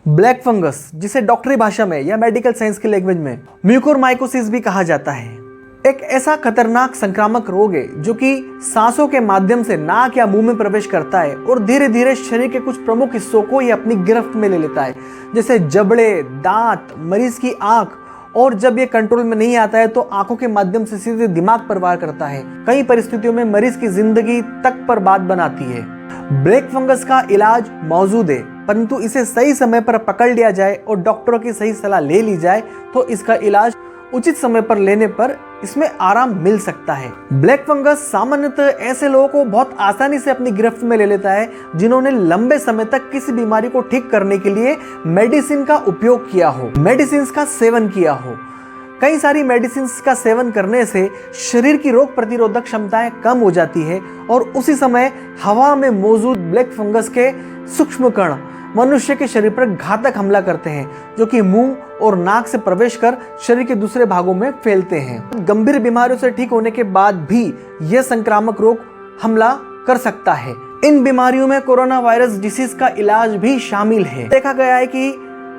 Black fungus, जिसे डॉक्टरी भाषा में या मेडिकल साइंस की लैंग्वेज में म्यूकोरमाइकोसिस भी कहा जाता है, एक ऐसा खतरनाक संक्रामक रोग है जो कि सांसों के माध्यम से नाक या मुंह में प्रवेश करता है और धीरे धीरे शरीर के कुछ प्रमुख हिस्सों को ये अपनी गिरफ्त में ले लेता है, जैसे जबड़े, दांत, मरीज की आंख। और जब ये कंट्रोल में नहीं आता है तो आंखों के माध्यम से सीधे दिमाग पर वार करता है। कई परिस्थितियों में मरीज की जिंदगी तक पर बात बनाती है। ब्लैक फंगस का इलाज मौजूद है, परंतु इसे सही समय पर पकड़ लिया जाए और डॉक्टरों की सही सलाह ले ली जाए तो इसका इलाज उचित समय पर लेने पर इसमें आराम मिल सकता है। ब्लैक फंगस सामान्यतः ऐसे लोगों को बहुत आसानी से अपनी गिरफ्त में ले लेता है जिन्होंने लंबे समय तक किसी बीमारी को ठीक करने के लिए मेडिसिन का उपयोग किया हो, मेडिसिन का सेवन किया हो। कई सारी मेडिसिन का सेवन करने से शरीर की रोग प्रतिरोधक क्षमताएं कम हो जाती है और उसी समय हवा में मौजूद ब्लैक फंगस के सूक्ष्म कण मनुष्य के शरीर पर घातक हमला करते हैं, जो कि मुंह और नाक से प्रवेश कर शरीर के दूसरे भागों में फैलते हैं। गंभीर बीमारियों से ठीक होने के बाद भी यह संक्रामक रोग हमला कर सकता है। इन बीमारियों में कोरोना वायरस डिसीज का इलाज भी शामिल है। देखा गया है कि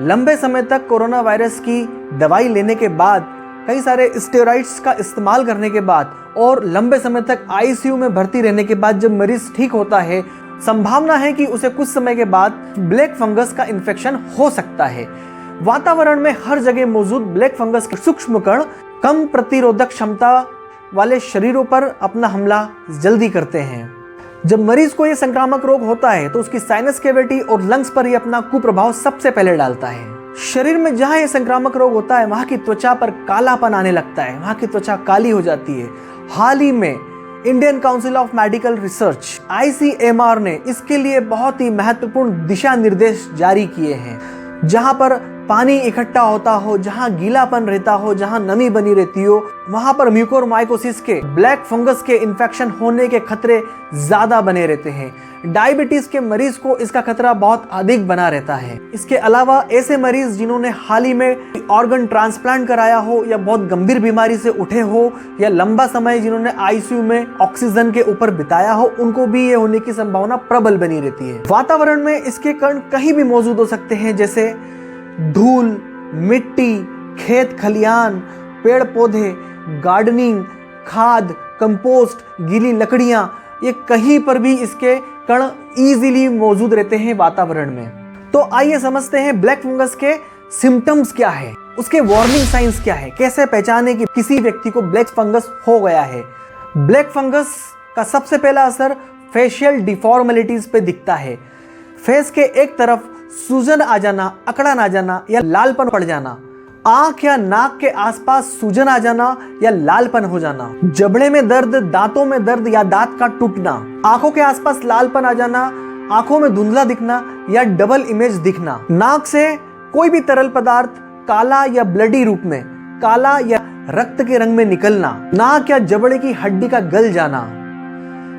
लंबे समय तक कोरोना वायरस की दवाई लेने के बाद, कई सारे स्टेरॉइड्स का इस्तेमाल करने के बाद और लंबे समय तक आईसीयू में भर्ती रहने के बाद जब मरीज ठीक होता है, संभावना है कि उसे कुछ समय के बाद ब्लैक फंगस का इन्फेक्शन हो सकता है। वातावरण में हर जगह मौजूद ब्लैक फंगस के सूक्ष्म कण कम प्रतिरोधक क्षमता वाले शरीरों पर अपना हमला जल्दी करते हैं। जब मरीज को यह संक्रामक रोग होता है तो उसकी साइनस कैविटी और लंग्स पर यह अपना कुप्रभाव सबसे पहले डालता है। शरीर में जहां यह संक्रामक रोग होता है वहां की त्वचा पर कालापन आने लगता है, वहां की त्वचा काली हो जाती है। हाल ही में Indian council of medical research ICMR ने इसके लिए बहुत ही महत्वपूर्ण दिशा निर्देश जारी किए हैं। जहां पर पानी इकट्ठा होता हो, जहां गीलापन रहता हो, जहां नमी बनी रहती हो, वहां पर म्यूकोरमाइकोसिस के ब्लैक फंगस के इन्फेक्शन होने के खतरे ज्यादा बने रहते हैं। डायबिटीज के मरीज को इसका खतरा बहुत अधिक बना रहता है। इसके अलावा ऐसे मरीज जिन्होंने हाल ही में ऑर्गन ट्रांसप्लांट कराया हो या बहुत गंभीर बीमारी से उठे हो या लंबा समय जिन्होंने आईसीयू में ऑक्सीजन के ऊपर बिताया हो, उनको भी ये होने की संभावना प्रबल बनी रहती है। वातावरण में इसके कण कहीं भी मौजूद हो सकते हैं, जैसे धूल, मिट्टी, खेत खलियान, पेड़ पौधे, गार्डनिंग, खाद, कंपोस्ट, गीली लकड़ियां, ये कहीं पर भी इसके कण इजीली मौजूद रहते हैं वातावरण में। तो आइए समझते हैं ब्लैक फंगस के सिम्टम्स क्या है, उसके वार्निंग साइंस क्या है, कैसे पहचाने कि किसी व्यक्ति को ब्लैक फंगस हो गया है। ब्लैक फंगस का सबसे पहला असर फेशियल डिफॉर्मेलिटीज पे दिखता है। फेस के एक तरफ सूजन आ जाना, अकड़न आ जाना या लालपन पड़ जाना, आंख या नाक के आसपास सूजन आ जाना या लालपन हो जाना, जबड़े में दर्द, दांतों में दर्द या दांत का टूटना, आंखों के आसपास लालपन आ जाना, आंखों में धुंधला दिखना या डबल इमेज दिखना, नाक से कोई भी तरल पदार्थ काला या ब्लडी रूप में, काला या रक्त के रंग में निकलना, नाक या जबड़े की हड्डी का गल जाना,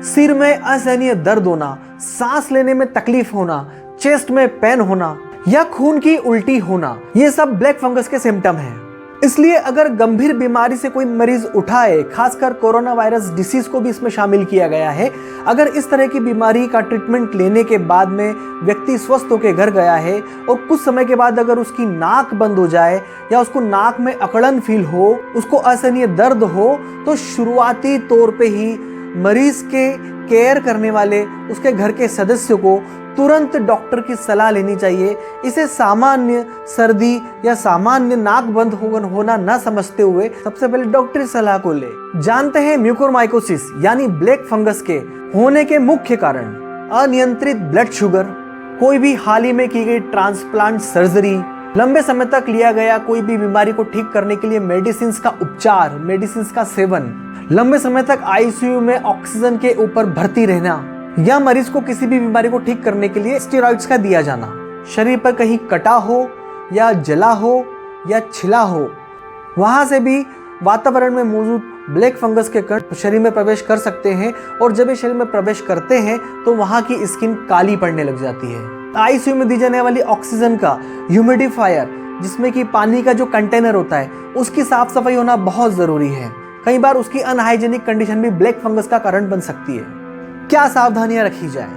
सिर में असहनीय दर्द होना, सांस लेने में तकलीफ होना, चेस्ट में पेन होना या खून की उल्टी होना, ये सब ब्लैक फंगस के सिम्टम हैं। इसलिए अगर गंभीर बीमारी से कोई मरीज उठा है, खासकर कोरोना वायरस डिसीज को भी इसमें शामिल किया गया है, अगर इस तरह की बीमारी का ट्रीटमेंट लेने के बाद में व्यक्ति स्वस्थ होकर घर गया है और कुछ समय के बाद अगर उसकी नाक बंद हो जाए या उसको नाक में अकड़न फील हो, उसको असहनीय दर्द हो, तो शुरुआती तौर पे ही मरीज के केयर करने वाले उसके घर के सदस्य को तुरंत डॉक्टर की सलाह लेनी चाहिए। इसे सामान्य सर्दी या सामान्य नाक बंद होना न समझते हुए सबसे पहले डॉक्टरी सलाह को ले। जानते हैं म्यूकोरमाइकोसिस यानी ब्लैक फंगस के होने के मुख्य कारण। अनियंत्रित ब्लड शुगर, कोई भी हाल ही में की गई ट्रांसप्लांट सर्जरी, लंबे समय तक लिया गया कोई भी बीमारी को ठीक करने के लिए मेडिसिन का उपचार, मेडिसिन का सेवन, लंबे समय तक आईसीयू में ऑक्सीजन के ऊपर भर्ती रहना या मरीज को किसी भी बीमारी को ठीक करने के लिए स्टेरॉइड्स का दिया जाना, शरीर पर कहीं कटा हो या जला हो या छिला हो, वहां से भी वातावरण में मौजूद ब्लैक फंगस के कण शरीर में प्रवेश कर सकते हैं और जब ये शरीर में प्रवेश करते हैं तो वहां की स्किन काली पड़ने लग जाती है। आईसीयू में दी जाने वाली ऑक्सीजन का ह्यूमिडिफायर, जिसमें कि पानी का जो कंटेनर होता है, उसकी साफ सफाई होना बहुत जरूरी है। कई बार उसकी अनहाइजेनिक कंडीशन भी ब्लैक फंगस का कारण बन सकती है। क्या सावधानियां रखी जाए?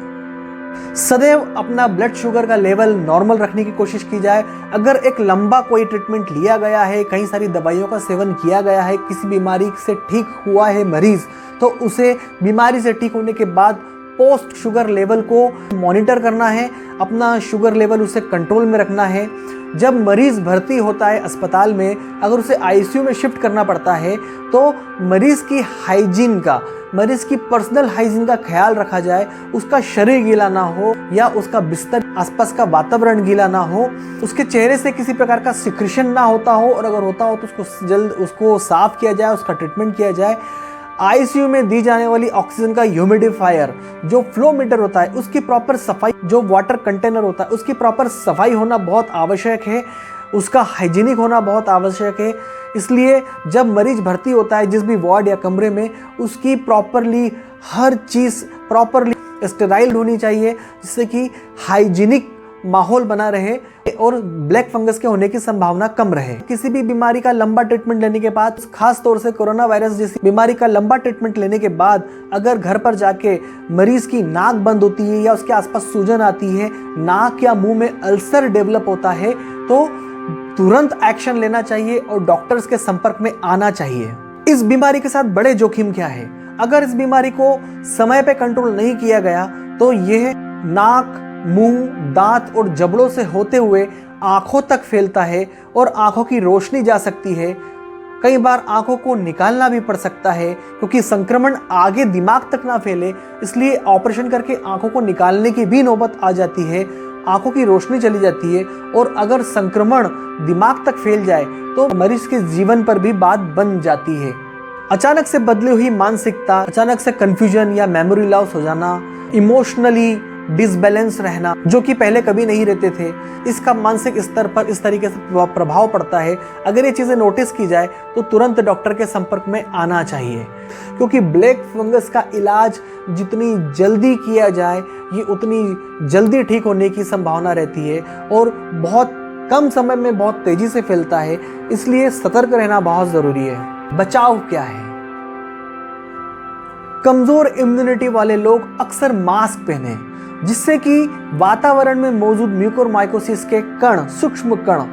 सदैव अपना ब्लड शुगर का लेवल नॉर्मल रखने की कोशिश की जाए। अगर एक लंबा कोई ट्रीटमेंट लिया गया है, कई सारी दवाइयों का सेवन किया गया है, किसी बीमारी से ठीक हुआ है मरीज, तो उसे बीमारी से ठीक होने के बाद पोस्ट शुगर लेवल को मॉनिटर करना है, अपना शुगर लेवल उसे कंट्रोल में रखना है। जब मरीज भर्ती होता है अस्पताल में, अगर उसे आईसीयू में शिफ्ट करना पड़ता है तो मरीज की हाइजीन का, मरीज की पर्सनल हाइजीन का ख्याल रखा जाए। उसका शरीर गीला ना हो या उसका बिस्तर आसपास का वातावरण गीला ना हो, उसके चेहरे से किसी प्रकार का सिक्रेशन ना होता हो, और अगर होता हो तो उसको साफ किया जाए, उसका ट्रीटमेंट किया जाए। आईसीयू में दी जाने वाली ऑक्सीजन का ह्यूमिडिफायर, जो फ्लो मीटर होता है, उसकी प्रॉपर सफाई, जो वाटर कंटेनर होता है उसकी प्रॉपर सफाई होना बहुत आवश्यक है, उसका हाइजीनिक होना बहुत आवश्यक है। इसलिए जब मरीज भर्ती होता है जिस भी वार्ड या कमरे में, उसकी प्रॉपरली हर चीज़ प्रॉपरली स्टेराइल होनी चाहिए, जिससे कि हाइजीनिक माहौल बना रहे और ब्लैक फंगस के होने की संभावना कम रहे। किसी भी बीमारी का लंबा ट्रीटमेंट लेने के बाद, खास तौर से कोरोना वायरस जैसी बीमारी का लंबा ट्रीटमेंट लेने के बाद, अगर घर पर जाके मरीज की नाक बंद होती है या उसके आसपास सूजन आती है, नाक या मुंह में अल्सर डेवलप होता है, तो तुरंत एक्शन लेना चाहिए और डॉक्टर्स के संपर्क में आना चाहिए। इस बीमारी के साथ बड़े जोखिम क्या है? अगर इस बीमारी को समय पे कंट्रोल नहीं किया गया तो यह नाक, मुंह, दांत और जबड़ों से होते हुए आंखों तक फैलता है और आंखों की रोशनी जा सकती है। कई बार आंखों को निकालना भी पड़ सकता है, क्योंकि संक्रमण आगे दिमाग तक ना फैले, इसलिए ऑपरेशन करके आंखों को निकालने की भी नौबत आ जाती है। आंखों की रोशनी चली जाती है और अगर संक्रमण दिमाग तक फैल जाए तो मरीज के जीवन पर भी बात बन जाती है। अचानक से बदली हुई मानसिकता, अचानक से कंफ्यूजन या मेमोरी लॉस हो जाना, इमोशनली डिसबैलेंस रहना, जो कि पहले कभी नहीं रहते थे, इसका मानसिक स्तर पर इस तरीके से प्रभाव पड़ता है। अगर ये चीज़ें नोटिस की जाए तो तुरंत डॉक्टर के संपर्क में आना चाहिए, क्योंकि ब्लैक फंगस का इलाज जितनी जल्दी किया जाए ये उतनी जल्दी ठीक होने की संभावना रहती है और बहुत कम समय में बहुत तेजी से फैलता है। इसलिए सतर्क रहना बहुत ज़रूरी है। बचाव क्या है? कमज़ोर इम्यूनिटी वाले लोग अक्सर मास्क पहने, जिससे कि वातावरण में मौजूद म्यूकोरमाइकोसिस के कण, सूक्ष्म कण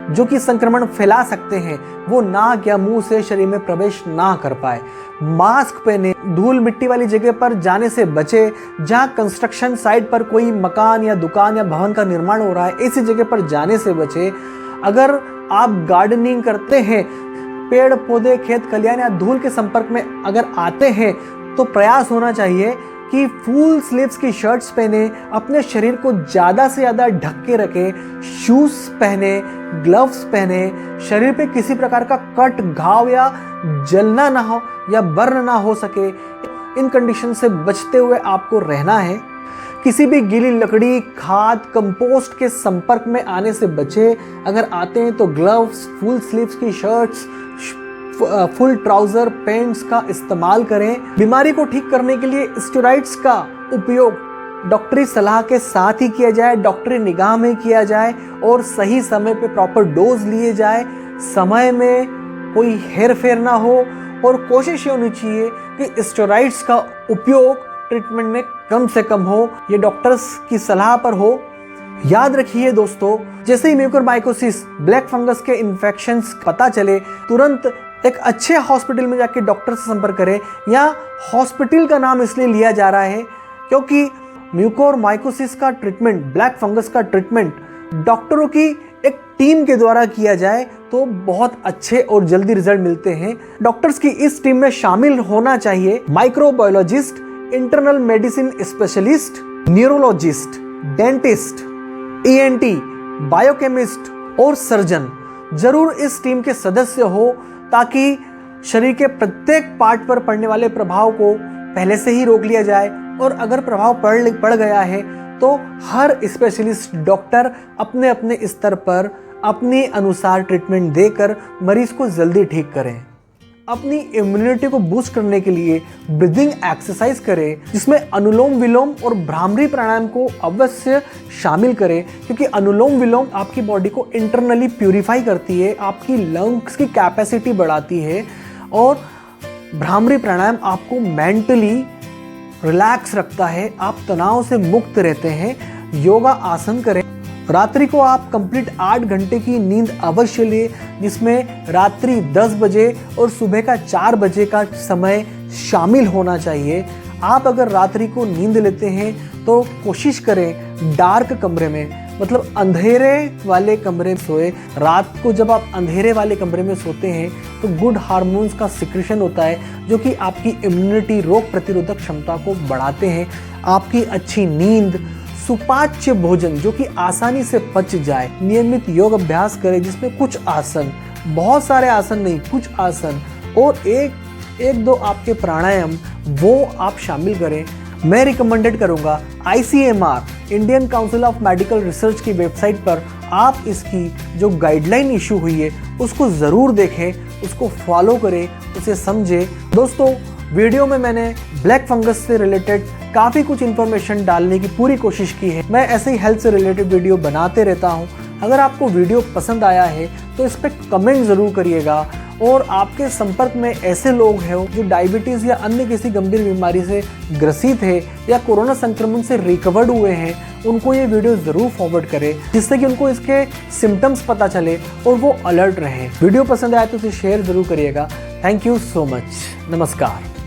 जो कि संक्रमण फैला सकते हैं, वो नाक या मुंह से शरीर में प्रवेश ना कर पाए। मास्क पहने, धूल मिट्टी वाली जगह पर जाने से बचे, जहां कंस्ट्रक्शन साइट पर कोई मकान या दुकान या भवन का निर्माण हो रहा है, ऐसी जगह पर जाने से बचे। अगर आप गार्डनिंग करते हैं, पेड़ पौधे, खेत खलियान या धूल के संपर्क में अगर आते हैं, तो प्रयास होना चाहिए कि फुल स्लीव्स की शर्ट्स पहने, अपने शरीर को ज़्यादा से ज़्यादा ढक के रखें, शूज़ पहने, ग्लव्स पहने, शरीर पे किसी प्रकार का कट, घाव या जलना ना हो या बर्न ना हो सके। इन कंडीशन से बचते हुए आपको रहना है। किसी भी गीली लकड़ी, खाद, कंपोस्ट के संपर्क में आने से बचे। अगर आते हैं तो ग्लव्स, फुल स्लीव्स की शर्ट्स, फुल ट्राउजर, पैंट्स का इस्तेमाल करें। बीमारी को ठीक करने के लिए स्टेरॉइड्स का उपयोग डॉक्टरी सलाह के साथ ही किया जाए, डॉक्टरी निगाह में किया जाए और सही समय पे प्रॉपर डोज लिए जाए। समय में कोई हेर फेर ना हो और कोशिश ये होनी चाहिए कि स्टेरॉइड्स का उपयोग ट्रीटमेंट में कम से कम हो, ये डॉक्टर्स की सलाह पर हो। याद रखिए दोस्तों, जैसे ही म्यूकोरमाइकोसिस, ब्लैक फंगस के इन्फेक्शंस पता चले, तुरंत एक अच्छे हॉस्पिटल में जाके डॉक्टर से संपर्क करें। यहाँ हॉस्पिटल का नाम इसलिए लिया जा रहा है क्योंकि म्यूकोरमाइकोसिस का ट्रीटमेंट, ब्लैक फंगस का ट्रीटमेंट डॉक्टरों की एक टीम के द्वारा किया जाए तो बहुत अच्छे और जल्दी रिजल्ट मिलते हैं। डॉक्टर्स की इस टीम में शामिल होना चाहिए microbiologist, internal medicine specialist, neurologist, dentist, ENT, biochemist और सर्जन जरूर इस टीम के सदस्य हो, ताकि शरीर के प्रत्येक पार्ट पर पड़ने वाले प्रभाव को पहले से ही रोक लिया जाए। और अगर प्रभाव पड़ गया है तो हर स्पेशलिस्ट डॉक्टर अपने अपने स्तर पर अपने अनुसार ट्रीटमेंट देकर मरीज को जल्दी ठीक करें। अपनी इम्यूनिटी को बूस्ट करने के लिए ब्रीदिंग एक्सरसाइज करें, जिसमें अनुलोम विलोम और भ्रामरी प्राणायाम को अवश्य शामिल करें, क्योंकि अनुलोम विलोम आपकी बॉडी को इंटरनली प्यूरिफाई करती है, आपकी लंग्स की कैपेसिटी बढ़ाती है और भ्रामरी प्राणायाम आपको मेंटली रिलैक्स रखता है, आप तनाव से मुक्त रहते हैं। योगा आसन करें। रात्रि को आप कंप्लीट 8 घंटे की नींद अवश्य लें, जिसमें रात्रि 10 बजे और सुबह का 4 बजे का समय शामिल होना चाहिए। आप अगर रात्रि को नींद लेते हैं तो कोशिश करें डार्क कमरे में, मतलब अंधेरे वाले कमरे में सोए। रात को जब आप अंधेरे वाले कमरे में सोते हैं तो गुड हार्मोन्स का सिक्रेशन होता है, जो कि आपकी इम्यूनिटी, रोग प्रतिरोधक क्षमता को बढ़ाते हैं। आपकी अच्छी नींद, सुपाच्य भोजन जो कि आसानी से पच जाए, नियमित योग अभ्यास करें जिसमें कुछ आसन, बहुत सारे आसन नहीं, कुछ आसन और एक दो आपके प्राणायाम वो आप शामिल करें। मैं रिकमेंडेड करूंगा ICMR, Indian council of medical research की वेबसाइट पर आप इसकी जो गाइडलाइन इशू हुई है उसको ज़रूर देखें, उसको फॉलो करें, उसे समझें। दोस्तों, वीडियो में मैंने ब्लैक फंगस से रिलेटेड काफ़ी कुछ इन्फॉर्मेशन डालने की पूरी कोशिश की है। मैं ऐसे ही हेल्थ से रिलेटेड वीडियो बनाते रहता हूँ। अगर आपको वीडियो पसंद आया है तो इस पर कमेंट ज़रूर करिएगा, और आपके संपर्क में ऐसे लोग हैं जो डायबिटीज़ या अन्य किसी गंभीर बीमारी से ग्रसित है या कोरोना संक्रमण से रिकवर्ड हुए हैं, उनको ये वीडियो ज़रूर फॉरवर्ड करें, जिससे कि उनको इसके सिम्टम्स पता चले और वो अलर्ट रहें। वीडियो पसंद आए तो इसे शेयर ज़रूर करिएगा। Thank you so much. नमस्कार।